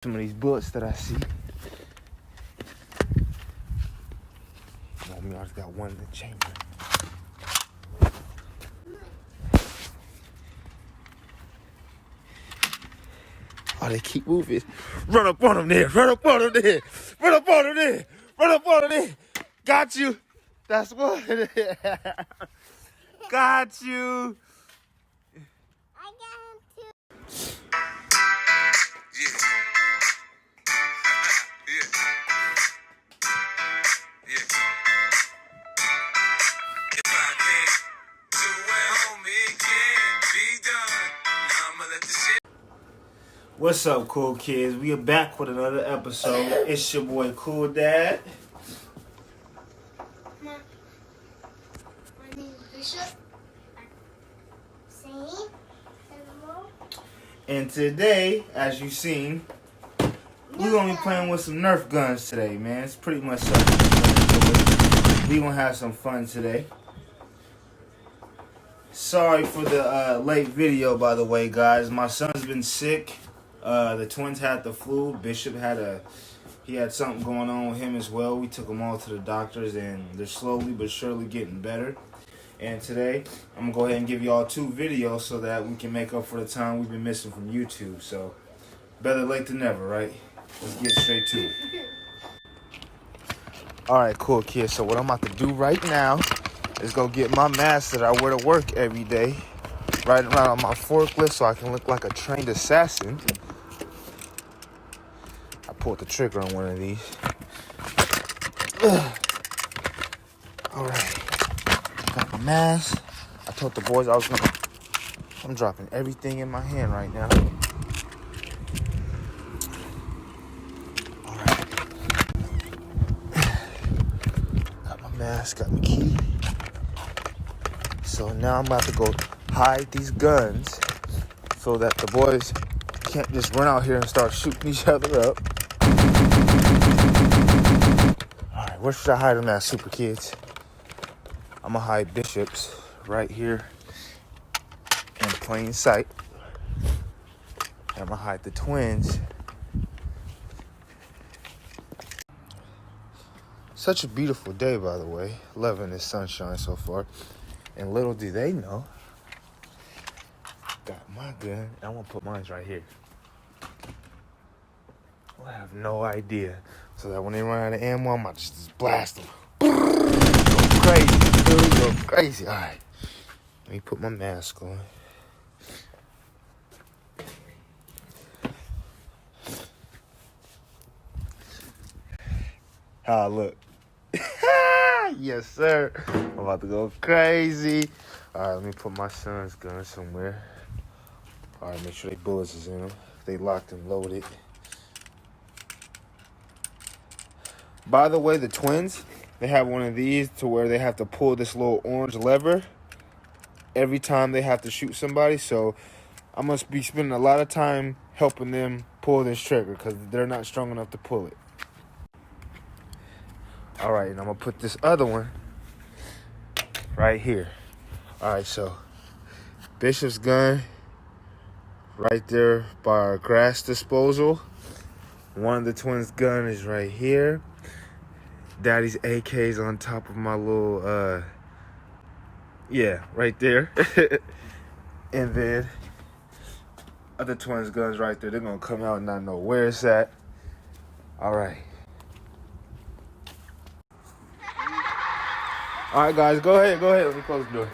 Some of these bullets that I see. Oh, me, I just got one in the chamber. Oh, they keep moving. Run up on them there. Run up on them there. Run up on them there. Run up on them there. Got you. That's one. Got you. I got him too. Yeah. Yeah. If I can't do it, homie, it can't be done. Now I'ma let the shit. What's up, cool kids? We are back with another episode. It's your boy, Cool Dad. My name is Bishop. Same. And today, as you've seen, we're going to be playing with some Nerf guns today, man. It's pretty much something we're going to have some fun today. Sorry for the late video, by the way, guys. My son's been sick. The twins had the flu. Bishop had something going on with him as well. We took them all to the doctors, and they're slowly but surely getting better. And today, I'm going to go ahead and give y'all 2 videos so that we can make up for the time we've been missing from YouTube. So, better late than never, right? Let's get straight to it. Alright, cool kids. So what I'm about to do right now is go get my mask that I wear to work every day. Right around on my forklift so I can look like a trained assassin. I pulled the trigger on one of these. Alright. Got my mask. I told the boys I'm dropping everything in my hand right now. Alright. Got my mask, got my key. So now I'm about to go hide these guns so that the boys can't just run out here and start shooting each other up. Alright, where should I hide them at, super kids? I'm gonna hide Bishop's right here in plain sight. And I'm gonna hide the twins. Such a beautiful day, by the way. Loving this sunshine so far. And little do they know, got my gun. I'm gonna put mine right here. I have no idea. So that when they run out of ammo, I'm about to just blast them. Go crazy, dude. Go crazy. All right. Let me put my mask on. How I look? Yes, sir. I'm about to go crazy. All right, let me put my son's gun somewhere. All right, make sure they bullets is in them. They locked and loaded. By the way, the twins, they have one of these to where they have to pull this little orange lever every time they have to shoot somebody. So I must be spending a lot of time helping them pull this trigger because they're not strong enough to pull it. All right, and I'm going to put this other one right here. All right, so Bishop's gun right there by our grass disposal. One of the twins' gun is right here. Daddy's AK is on top of my little, yeah, right there. And then other twins' guns right there. They're going to come out and not know where it's at. All right. All right, guys, go ahead. Let me close the door.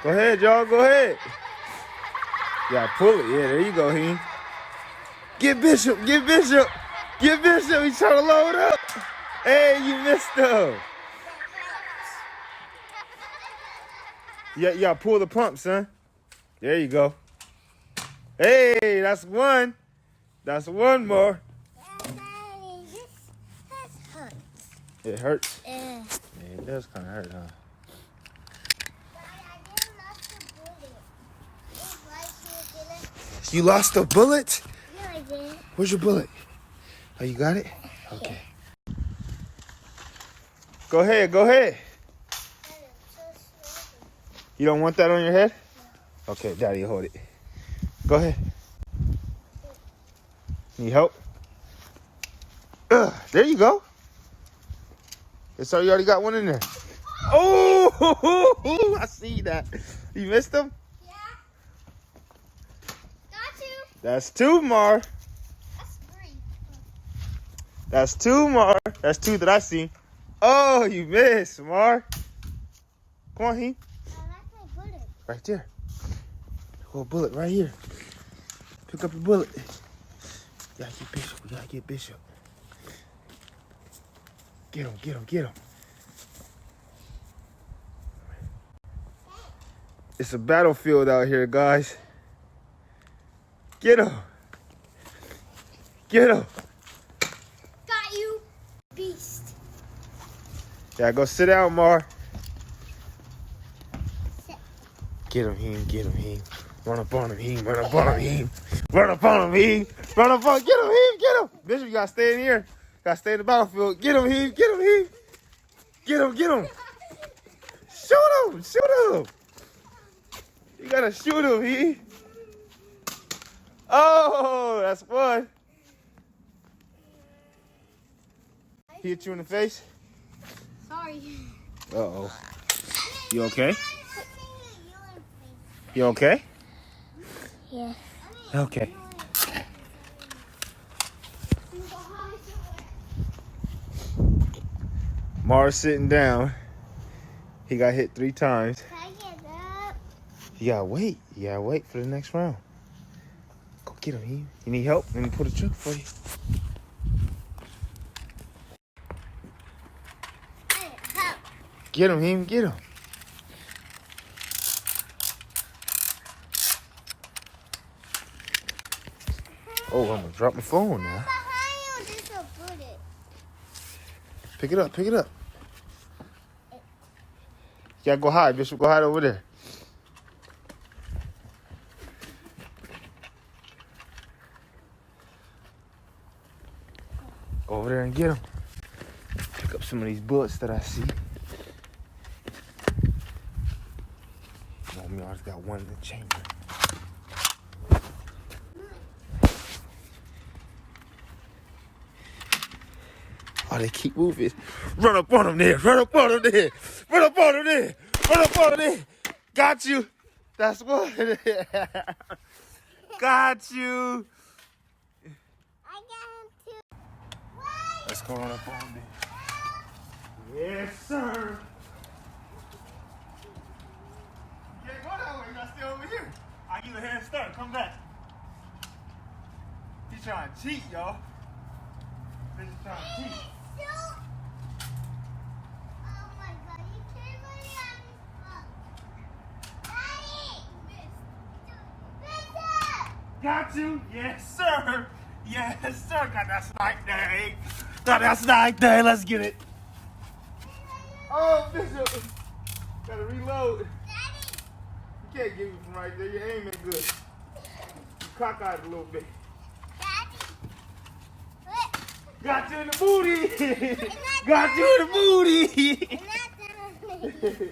Go ahead, y'all. Go ahead. Yeah, pull it. Yeah, there you go, he. Get Bishop. He's trying to load up. Hey, you missed him. Yeah, pull the pump, son. There you go. Hey, that's one. That's one more. Daddy, this hurts. It hurts? Yeah. Yeah, it does kind of hurt, huh? You lost the bullet? You lost a bullet? have it. Where's your bullet? Oh, you got it? Okay. Go ahead, go ahead. You don't want that on your head? Okay, Daddy, hold it. Go ahead. Need help? There you go. So you already got one in there. Oh, I see that. You missed him? Yeah. Got you. That's two, Mar. That's 3. That's two, Mar. That's two that I see. Oh, you missed, Mar. Come on, he. I like my bullet. Right there. Oh, a bullet right here. Pick up your bullet. We gotta get Bishop. We gotta get Bishop. Get him, get him, get him. It's a battlefield out here, guys. Get him. Get him. Got you. Beast. Yeah, go sit down, Mar. Sit. Get him, Heem. Get him, Heem. Run up on him, Heem. Run up on him, Heem. Run up on him, Heem. Run up on him. Get him, Heem. Get him. Bishop, you gotta stay in here. Gotta stay in the battlefield. Get him, Heem. Get him, Heem. Get him, get him. Shoot him. Shoot him. You gotta shoot him, Heem. Oh, that's one. He hit you in the face? Sorry. Uh-oh. You okay? You okay? Yeah. Okay. Mars sitting down. He got hit 3 times. Can I get up? You gotta wait. You gotta wait for the next round. Go get him. You need help? Let me put a trick for you. I need help. Get him, get him. Oh, I'm gonna drop my phone now. Behind you, there's a bullet. Pick it up, pick it up. You gotta go hide, Bishop. Go hide over there. Go over there and get him. Pick up some of these bullets that I see. Oh, me, I just got one in the chamber. Oh, they keep moving. Run up on him there. Run up on him there. Run up on him there. Run up on him there. Got you. That's one. Got you. I got him too. Let's go run up on him there. Yes, sir. You can't go that way. You gotta stay over here. I'll give you a head start. Come back. He's trying to cheat, y'all. He's trying to cheat. Oh my god, you can't believe I'm Daddy! Got you? Yes, sir. Yes, sir. Got that snipe day. Got that snipe day. Let's get it. Oh, Bishop. Gotta reload. Daddy! You can't get me from right there. Your aim ain't good. You cockeyed a little bit. Daddy! What? Got you in the booty. Got you in the booty. I'm not done.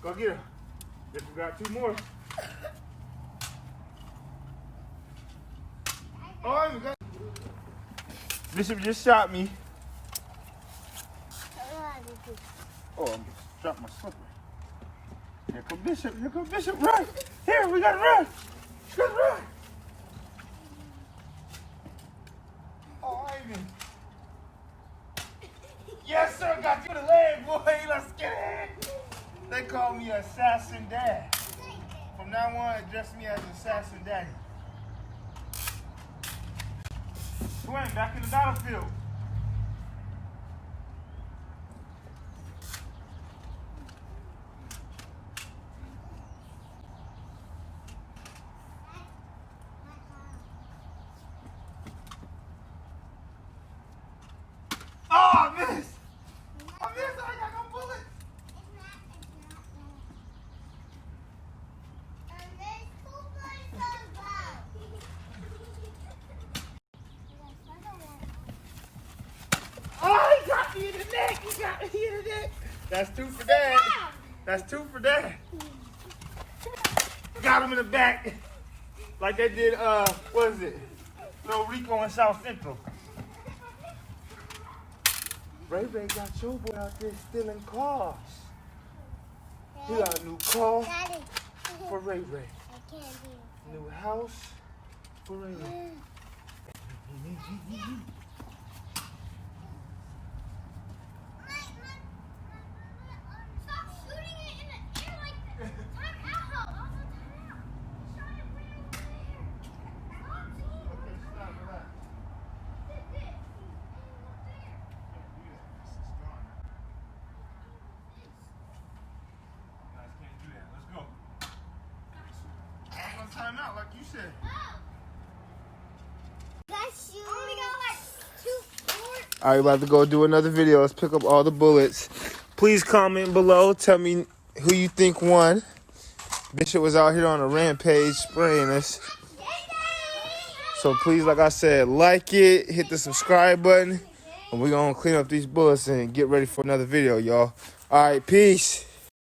Go get her. If we got 2 more. Oh, we got. Bishop just shot me. Oh, I'm dropped my slipper. Here come Bishop. Here come Bishop. Run. Here, we gotta run. Let's run. Oh, Ivan. Yes, sir. Got you the leg, boy. Let's get it. They call me Assassin Dad. From now on, address me as Assassin Daddy. Swing back in the battlefield. Oh, I missed. I missed. I got no bullet. He hit it. That's 2 for Dad. That's 2 for Dad. Got him in the back. Like they did, what is it? Little Rico and South Central. Ray Ray got your boy out there stealing cars. He got a new car Daddy. for Ray Ray. I can't do New house for Ray Ray. it. Stop shooting it in the air like that. Time out. Also time out. Shot it way over there. Stop doing it. Okay, stop, relax. Did this. Up there. Can't do that. It's gone. Guys can't do that. Let's go. I'm gonna time out like you said. That's you. Only got like 2 4. All right, about to go do another video. Let's pick up all the bullets. Please comment below. Tell me who you think won. Bishop was out here on a rampage spraying us. So please, like I said, like it, hit the subscribe button, and we're going to clean up these bullets and get ready for another video, y'all. All right, peace.